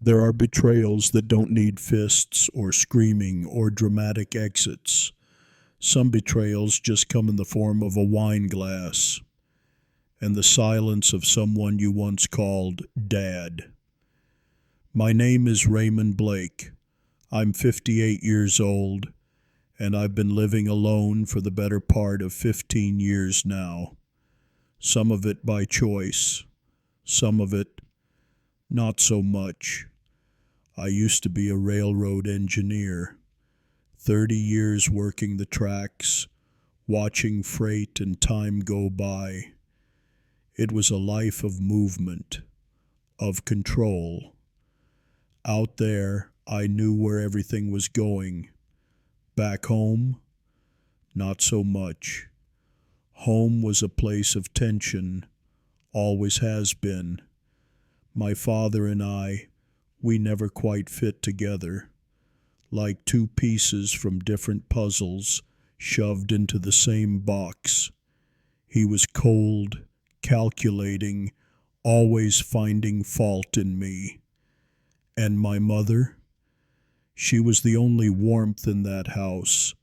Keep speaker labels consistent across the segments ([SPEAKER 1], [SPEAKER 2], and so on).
[SPEAKER 1] There are betrayals that don't need fists or screaming or dramatic exits. Some betrayals just come in the form of a wine glass and the silence of someone you once called Dad. My name is Raymond Blake. I'm 58 years old, and I've been living alone for the better part of 15 years now. Some of it by choice, some of it not so much. I used to be a railroad engineer, 30 years working the tracks, watching freight and time go by. It was a life of movement, of control. Out there, I knew where everything was going. Back home, not so much. Home was a place of tension, always has been. My father and we never quite fit together, like two pieces from different puzzles shoved into the same box. He was cold, calculating, always finding fault in me. And my mother? She was the only warmth in that house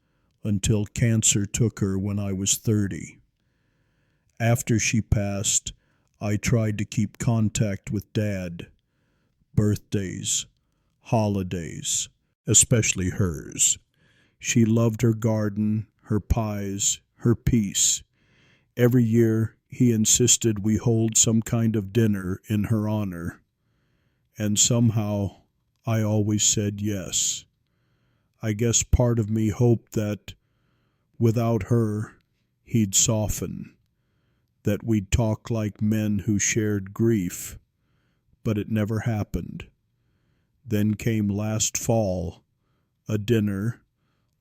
[SPEAKER 1] until cancer took her when I was 30. After she passed, I tried to keep contact with Dad. Birthdays, holidays, especially hers. She loved her garden, her pies, her peace. Every year, he insisted we hold some kind of dinner in her honor. And somehow, I always said yes. I guess part of me hoped that, without her, he'd soften, that we'd talk like men who shared grief. But it never happened. Then came last fall, a dinner,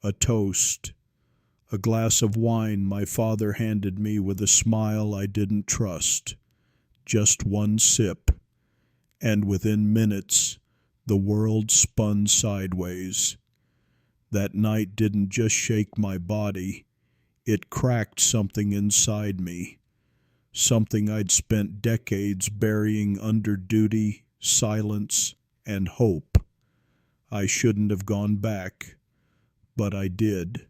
[SPEAKER 1] a toast, a glass of wine my father handed me with a smile I didn't trust. Just one sip, and within minutes, the world spun sideways. That night didn't just shake my body, it cracked something inside me. Something I'd spent decades burying under duty, silence, and hope. I shouldn't have gone back, but I did.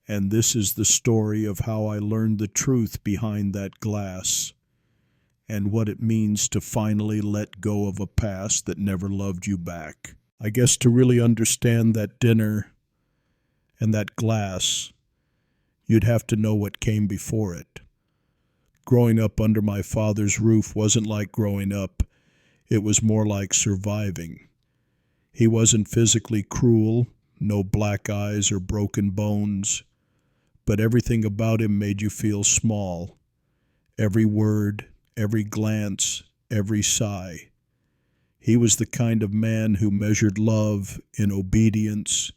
[SPEAKER 1] And this is the story of how I learned the truth behind that glass, and what it means to finally let go of a past that never loved you back. I guess to really understand that dinner and that glass, you'd have to know what came before it. Growing up under my father's roof wasn't like growing up. It was more like surviving. He wasn't physically cruel, no black eyes or broken bones, but everything about him made you feel small. Every word, every glance, every sigh. He was the kind of man who measured love in obedience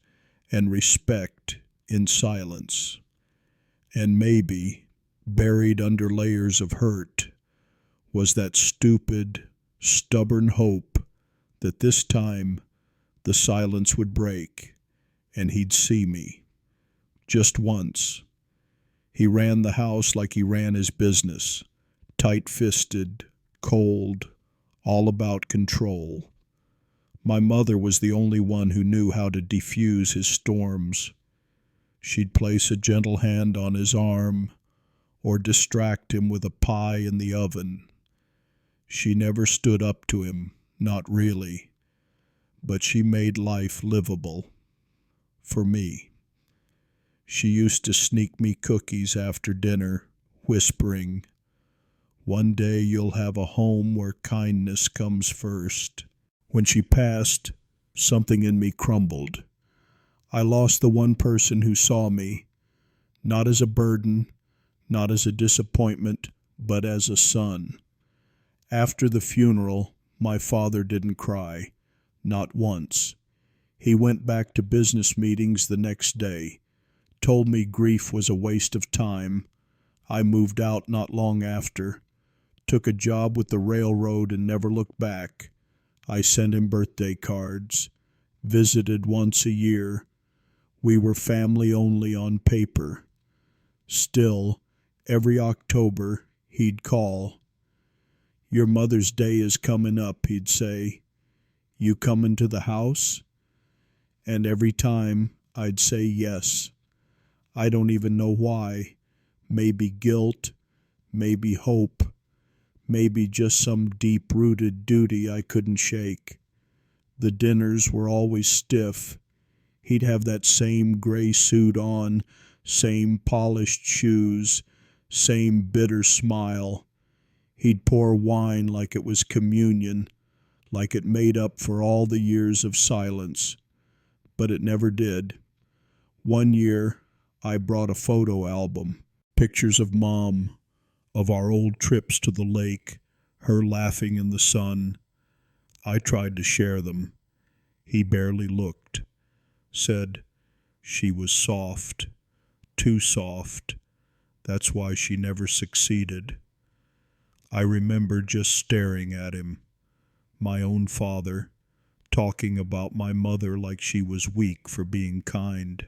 [SPEAKER 1] and respect in silence. And maybe, buried under layers of hurt, was that stupid, stubborn hope that this time the silence would break and he'd see me. Just once. He ran the house like he ran his business, tight-fisted, cold, all about control. My mother was the only one who knew how to defuse his storms. She'd place a gentle hand on his arm, or distract him with a pie in the oven. She never stood up to him, not really, but she made life livable. For me. She used to sneak me cookies after dinner, whispering, "One day you'll have a home where kindness comes first." When she passed, something in me crumbled. I lost the one person who saw me, not as a burden, not as a disappointment, but as a son. After the funeral, my father didn't cry, not once. He went back to business meetings the next day, told me grief was a waste of time. I moved out not long after, took a job with the railroad and never looked back. I sent him birthday cards, visited once a year. We were family only on paper. Still, every October, he'd call. "Your Mother's Day is coming up," he'd say. You coming to the house? And every time I'd say yes. I don't even know why. Maybe guilt, maybe hope, maybe just some deep-rooted duty I couldn't shake. The dinners were always stiff. He'd have that same gray suit on, same polished shoes, same bitter smile. He'd pour wine like it was communion, like it made up for all the years of silence. But it never did. One year, I brought a photo album, pictures of Mom, of our old trips to the lake, her laughing in the sun. I tried to share them. He barely looked, said she was soft, too soft. That's why she never succeeded. I remember just staring at him, my own father, talking about my mother like she was weak for being kind.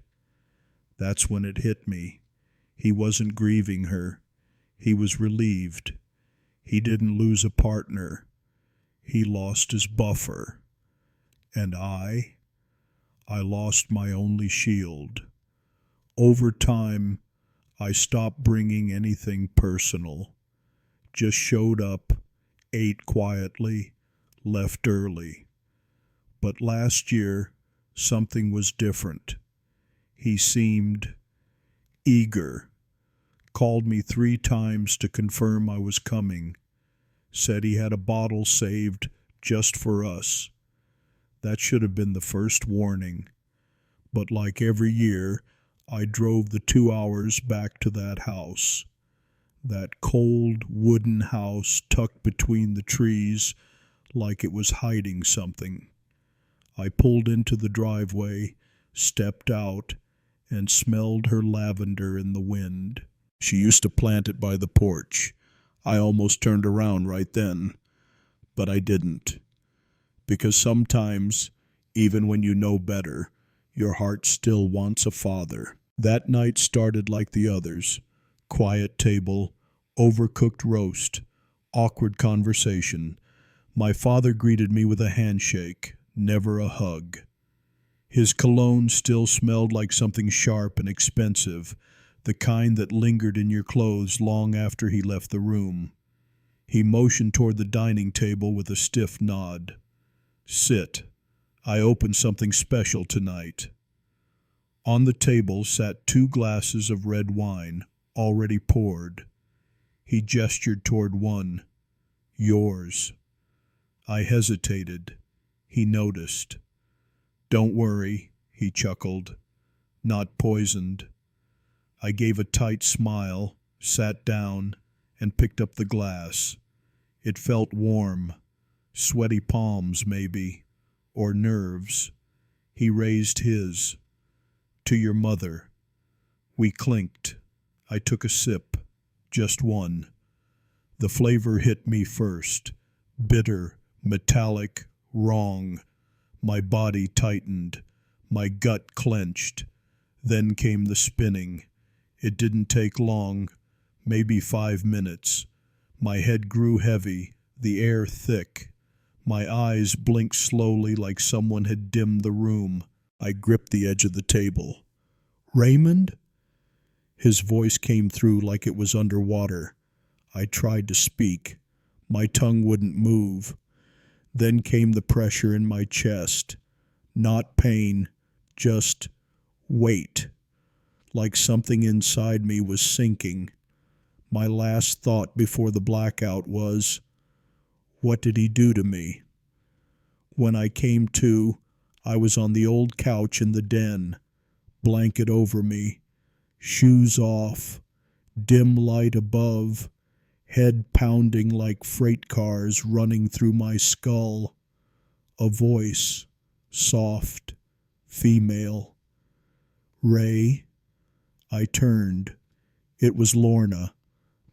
[SPEAKER 1] That's when it hit me. He wasn't grieving her. He was relieved. He didn't lose a partner. He lost his buffer. And I lost my only shield. Over time, I stopped bringing anything personal. Just showed up, ate quietly, left early. But last year, something was different. He seemed eager, called me 3 times to confirm I was coming, said he had a bottle saved just for us. That should have been the first warning. But like every year, I drove the 2 hours back to that house. That cold wooden house tucked between the trees like it was hiding something. I pulled into the driveway, stepped out, and smelled her lavender in the wind. She used to plant it by the porch. I almost turned around right then, but I didn't. Because sometimes, even when you know better, your heart still wants a father. That night started like the others. Quiet table, overcooked roast, awkward conversation. My father greeted me with a handshake, never a hug. His cologne still smelled like something sharp and expensive, the kind that lingered in your clothes long after he left the room. He motioned toward the dining table with a stiff nod. Sit. I opened something special tonight. On the table sat 2 glasses of red wine, already poured. He gestured toward one. Yours. I hesitated. He noticed. Don't worry, he chuckled. Not poisoned. I gave a tight smile, sat down, and picked up the glass. It felt warm. Sweaty palms, maybe, or nerves. He raised his. To your mother. We clinked. I took a sip, just one. The flavor hit me first. Bitter, metallic, wrong. My body tightened. My gut clenched. Then came the spinning. It didn't take long, maybe 5 minutes. My head grew heavy, the air thick. My eyes blinked slowly like someone had dimmed the room. I gripped the edge of the table. Raymond? His voice came through like it was underwater. I tried to speak. My tongue wouldn't move. Then came the pressure in my chest. Not pain, just weight. Like something inside me was sinking. My last thought before the blackout was, what did he do to me? When I came to, I was on the old couch in the den, blanket over me, shoes off, dim light above, head pounding like freight cars running through my skull. A voice, soft, female. Ray. I turned. It was Lorna,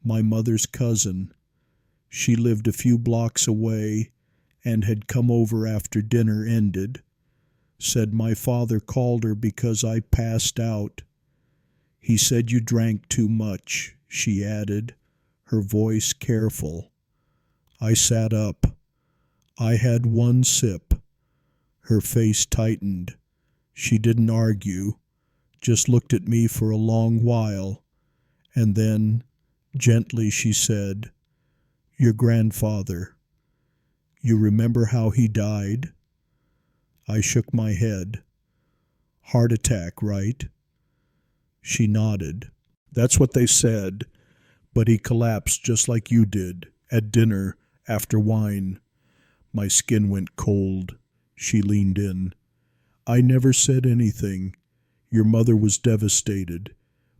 [SPEAKER 1] my mother's cousin. She lived a few blocks away and had come over after dinner ended. Said my father called her because I passed out. He said you drank too much, she added, her voice careful. I sat up. I had one sip. Her face tightened. She didn't argue, just looked at me for a long while, and then, gently, she said, "Your grandfather. You remember how he died?" I shook my head. "Heart attack, right?" She nodded. "That's what they said, but he collapsed just like you did, at dinner, after wine." My skin went cold. She leaned in. "I never said anything. Your mother was devastated,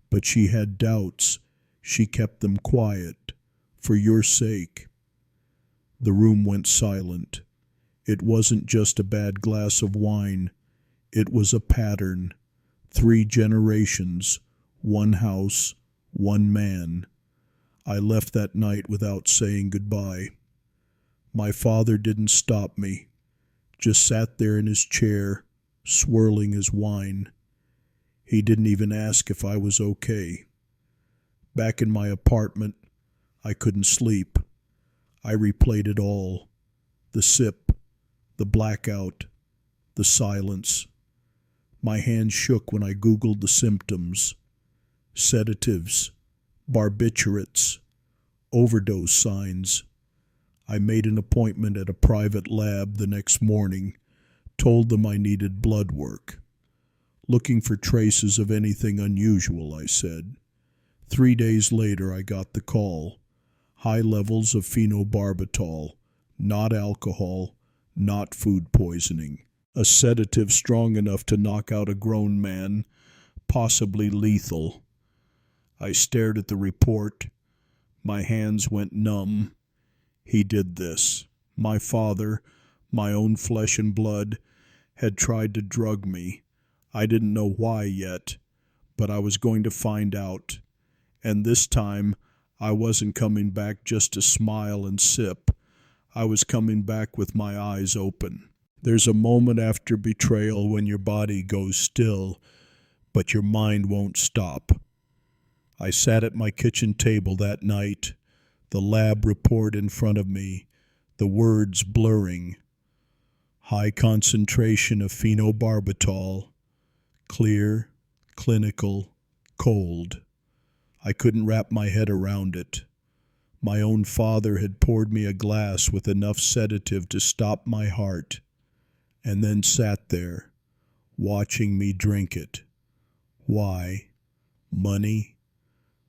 [SPEAKER 1] but she had doubts. She kept them quiet, for your sake." The room went silent. It wasn't just a bad glass of wine. It was a pattern. 3 generations, 1 house, 1 man. I left that night without saying goodbye. My father didn't stop me, just sat there in his chair, swirling his wine. He didn't even ask if I was okay. Back in my apartment, I couldn't sleep. I replayed it all. The sip, the blackout, the silence. My hands shook when I Googled the symptoms. Sedatives, barbiturates, overdose signs. I made an appointment at a private lab the next morning, told them I needed blood work. "Looking for traces of anything unusual," I said. 3 days later I got the call. High levels of phenobarbital, not alcohol, not food poisoning. A sedative strong enough to knock out a grown man, possibly lethal. I stared at the report. My hands went numb. He did this. My father, my own flesh and blood, had tried to drug me. I didn't know why yet, but I was going to find out. And this time, I wasn't coming back just to smile and sip. I was coming back with my eyes open. There's a moment after betrayal when your body goes still, but your mind won't stop. I sat at my kitchen table that night, the lab report in front of me, the words blurring. High concentration of phenobarbital, clear, clinical, cold. I couldn't wrap my head around it. My own father had poured me a glass with enough sedative to stop my heart, and then sat there, watching me drink it. Why? Money?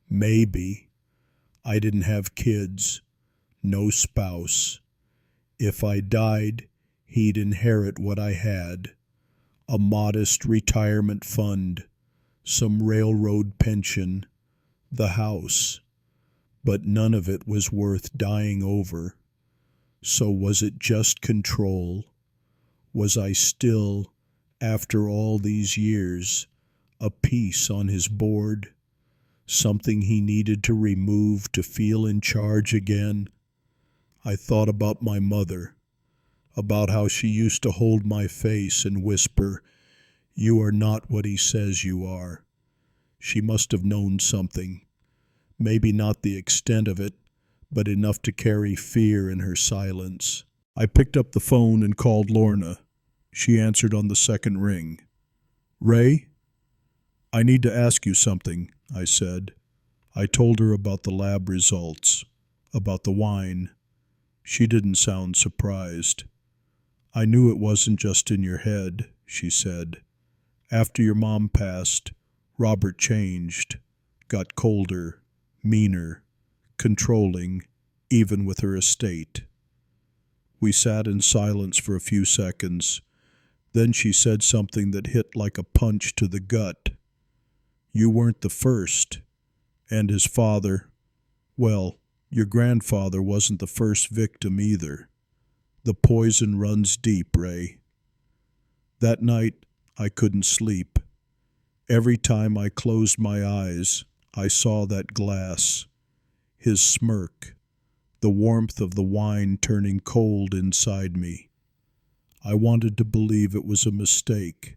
[SPEAKER 1] Maybe. I didn't have kids, no spouse. If I died, he'd inherit what I had. A modest retirement fund, some railroad pension, the house. But none of it was worth dying over. So was it just control? Was I still, after all these years, a piece on his board? Something he needed to remove to feel in charge again? I thought about my mother, about how she used to hold my face and whisper, "You are not what he says you are." She must have known something. Maybe not the extent of it, but enough to carry fear in her silence. I picked up the phone and called Lorna. She answered on the second ring. "Ray? I need to ask you something," I said. I told her about the lab results, about the wine. She didn't sound surprised. "I knew it wasn't just in your head," she said. "After your mom passed, Robert changed, got colder, meaner, controlling, even with her estate." We sat in silence for a few seconds. Then she said something that hit like a punch to the gut. "You weren't the first. And his father, well, your grandfather wasn't the first victim either. The poison runs deep, Ray." That night, I couldn't sleep. Every time I closed my eyes, I saw that glass, his smirk, the warmth of the wine turning cold inside me. I wanted to believe it was a mistake,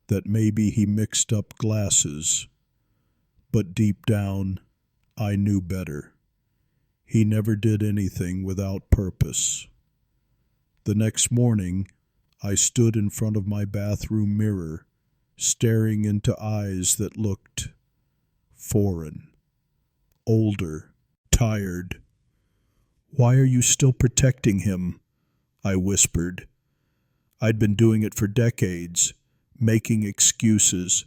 [SPEAKER 1] that maybe he mixed up glasses. But deep down, I knew better. He never did anything without purpose. The next morning, I stood in front of my bathroom mirror, staring into eyes that looked foreign, older, tired. "Why are you still protecting him?" I whispered. I'd been doing it for decades, making excuses,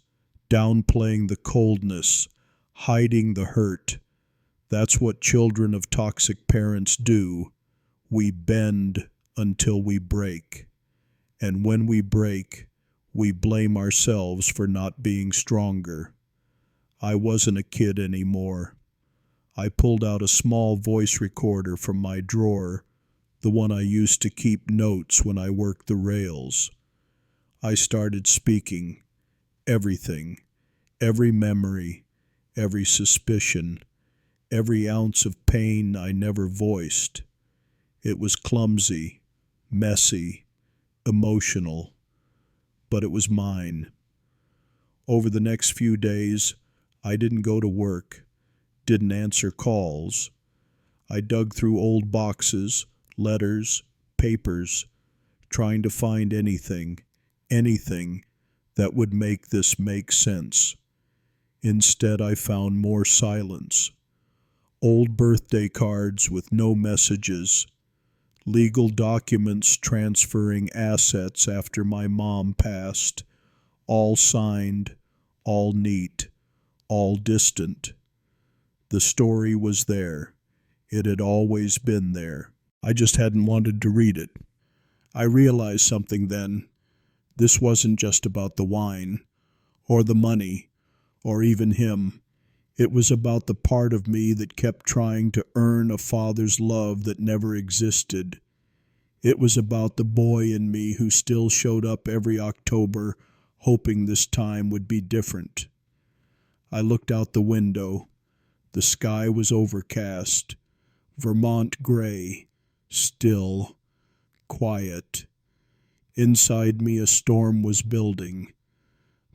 [SPEAKER 1] downplaying the coldness, hiding the hurt. That's what children of toxic parents do. We bend until we break. And when we break, we blame ourselves for not being stronger. I wasn't a kid anymore. I pulled out a small voice recorder from my drawer, the one I used to keep notes when I worked the rails. I started speaking. Everything, every memory, every suspicion, every ounce of pain I never voiced. It was clumsy, messy, emotional, but it was mine. Over the next few days, I didn't go to work, didn't answer calls. I dug through old boxes, letters, papers, trying to find anything that would make this make sense. Instead, I found more silence. Old birthday cards with no messages, legal documents transferring assets after my mom passed, all signed, all neat, all distant. The story was there. It had always been there. I just hadn't wanted to read it. I realized something then. This wasn't just about the wine, or the money, or even him. It was about the part of me that kept trying to earn a father's love that never existed. It was about the boy in me who still showed up every October, hoping this time would be different. I looked out the window. The sky was overcast, Vermont gray, still, quiet. Inside me a storm was building.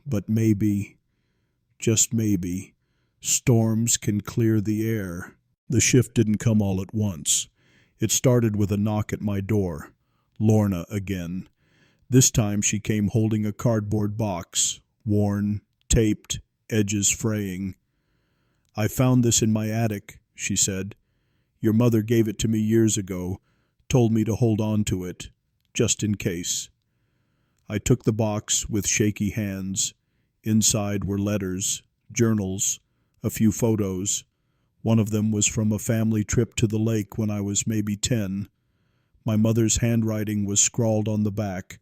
[SPEAKER 1] But maybe, just maybe, storms can clear the air. The shift didn't come all at once. It started with a knock at my door. Lorna again. This time she came holding a cardboard box, worn, taped, edges fraying. "I found this in my attic," she said. "Your mother gave it to me years ago, told me to hold on to it, just in case." I took the box with shaky hands. Inside were letters, journals, a few photos. One of them was from a family trip to the lake when I was maybe 10. My mother's handwriting was scrawled on the back.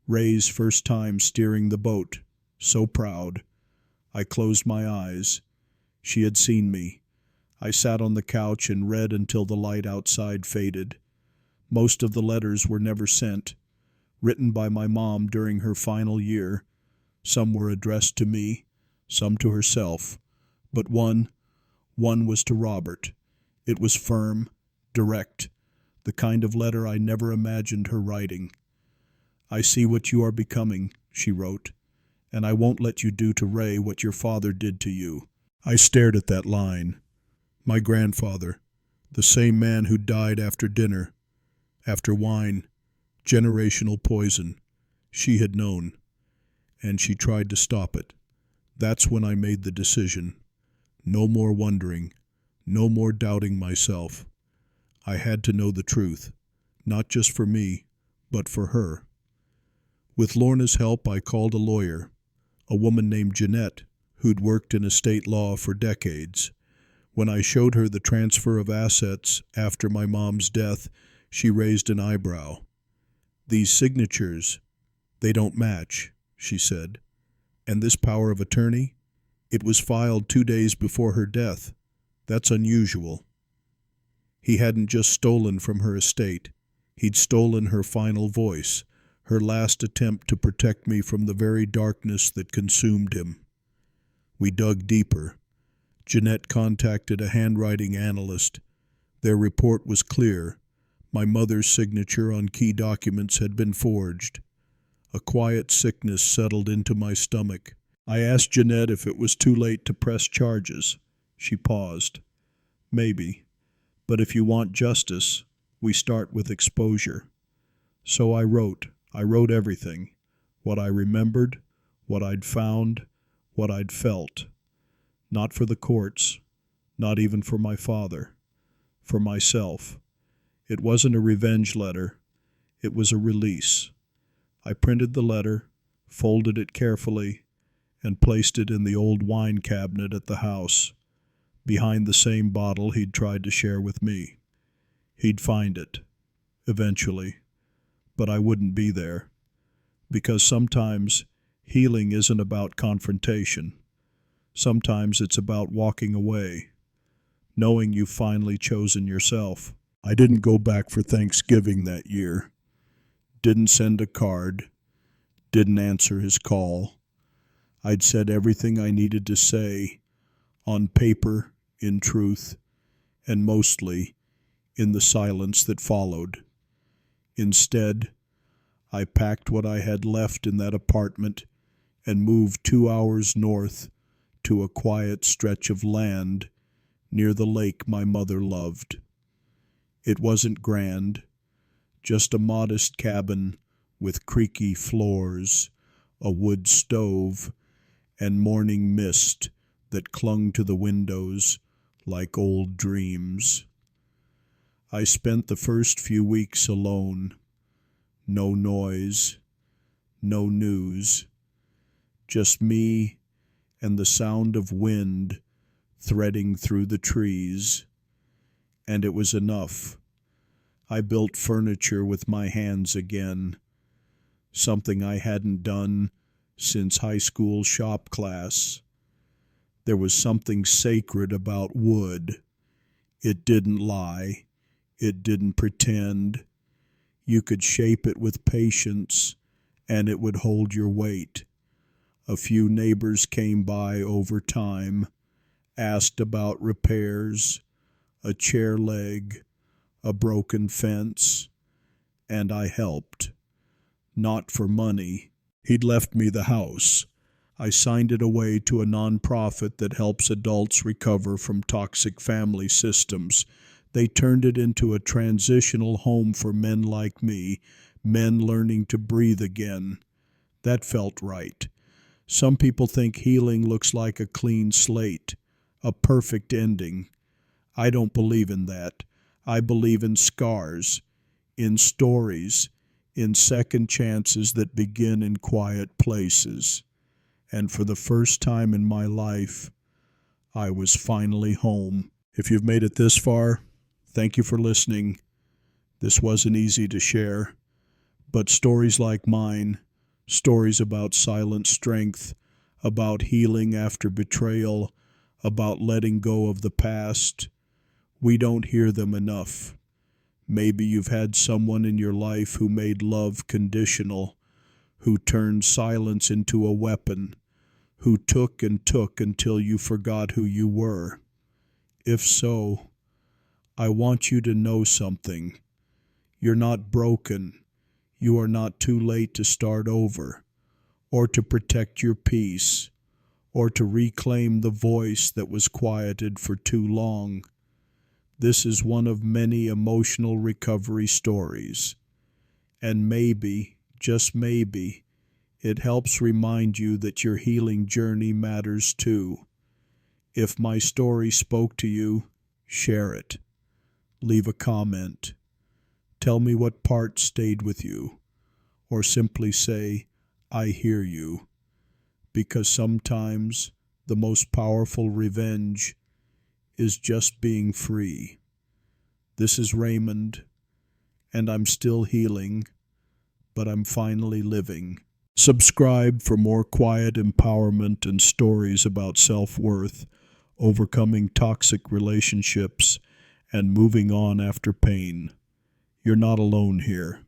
[SPEAKER 1] Ray's first time steering the boat. So proud. I closed my eyes. She had seen me. I sat on the couch and read until the light outside faded. Most of the letters were never sent, written by my mom during her final year. Some were addressed to me, some to herself, but one was to Robert. It was firm, direct, the kind of letter I never imagined her writing. "I see what you are becoming," she wrote, "and I won't let you do to Ray what your father did to you." I stared at that line. My grandfather, the same man who died after dinner, after wine, generational poison. She had known, and she tried to stop it. That's when I made the decision. No more wondering, no more doubting myself. I had to know the truth, not just for me, but for her. With Lorna's help, I called a lawyer, a woman named Jeanette, who'd worked in estate law for decades. When I showed her the transfer of assets after my mom's death, she raised an eyebrow. "These signatures, they don't match," she said. "And this power of attorney? It was filed 2 days before her death. That's unusual." He hadn't just stolen from her estate. He'd stolen her final voice, her last attempt to protect me from the very darkness that consumed him. We dug deeper. Jeanette contacted a handwriting analyst. Their report was clear. My mother's signature on key documents had been forged. A quiet sickness settled into my stomach. I asked Jeanette if it was too late to press charges. She paused. "Maybe. But if you want justice, we start with exposure." So I wrote, I wrote everything, what I remembered, what I'd found, what I'd felt. Not for the courts, not even for my father, for myself. It wasn't a revenge letter, it was a release. I printed the letter, folded it carefully, and placed it in the old wine cabinet at the house, behind the same bottle he'd tried to share with me. He'd find it, eventually, but I wouldn't be there, because sometimes healing isn't about confrontation. Sometimes it's about walking away, knowing you've finally chosen yourself. I didn't go back for Thanksgiving that year, didn't send a card, didn't answer his call. I'd said everything I needed to say, on paper, in truth, and mostly in the silence that followed. Instead, I packed what I had left in that apartment and moved 2 hours north to a quiet stretch of land near the lake my mother loved. It wasn't grand, just a modest cabin with creaky floors, a wood stove, and morning mist that clung to the windows like old dreams. I spent the first few weeks alone. No noise, no news, just me and the sound of wind threading through the trees. And it was enough. I built furniture with my hands again, something I hadn't done since high school shop class. There was something sacred about wood. It didn't lie. It didn't pretend. You could shape it with patience, and it would hold your weight. A few neighbors came by over time, asked about repairs, a chair leg, a broken fence, and I helped. Not for money. He'd left me the house. I signed it away to a nonprofit that helps adults recover from toxic family systems. They turned it into a transitional home for men like me, men learning to breathe again. That felt right. Some people think healing looks like a clean slate, a perfect ending. I don't believe in that. I believe in scars, in stories, in second chances that begin in quiet places. And for the first time in my life, I was finally home. If you've made it this far, thank you for listening. This wasn't easy to share, but stories like mine, stories about silent strength, about healing after betrayal, about letting go of the past, we don't hear them enough. Maybe you've had someone in your life who made love conditional, who turned silence into a weapon, who took and took until you forgot who you were. If so, I want you to know something. You're not broken. You are not too late to start over, or to protect your peace, or to reclaim the voice that was quieted for too long. This is one of many emotional recovery stories. And maybe, just maybe, it helps remind you that your healing journey matters too. If my story spoke to you, share it. Leave a comment. Tell me what part stayed with you. Or simply say, I hear you. Because sometimes the most powerful revenge is just being free. This is Raymond, and I'm still healing, but I'm finally living. Subscribe for more quiet empowerment and stories about self-worth, overcoming toxic relationships, and moving on after pain. You're not alone here.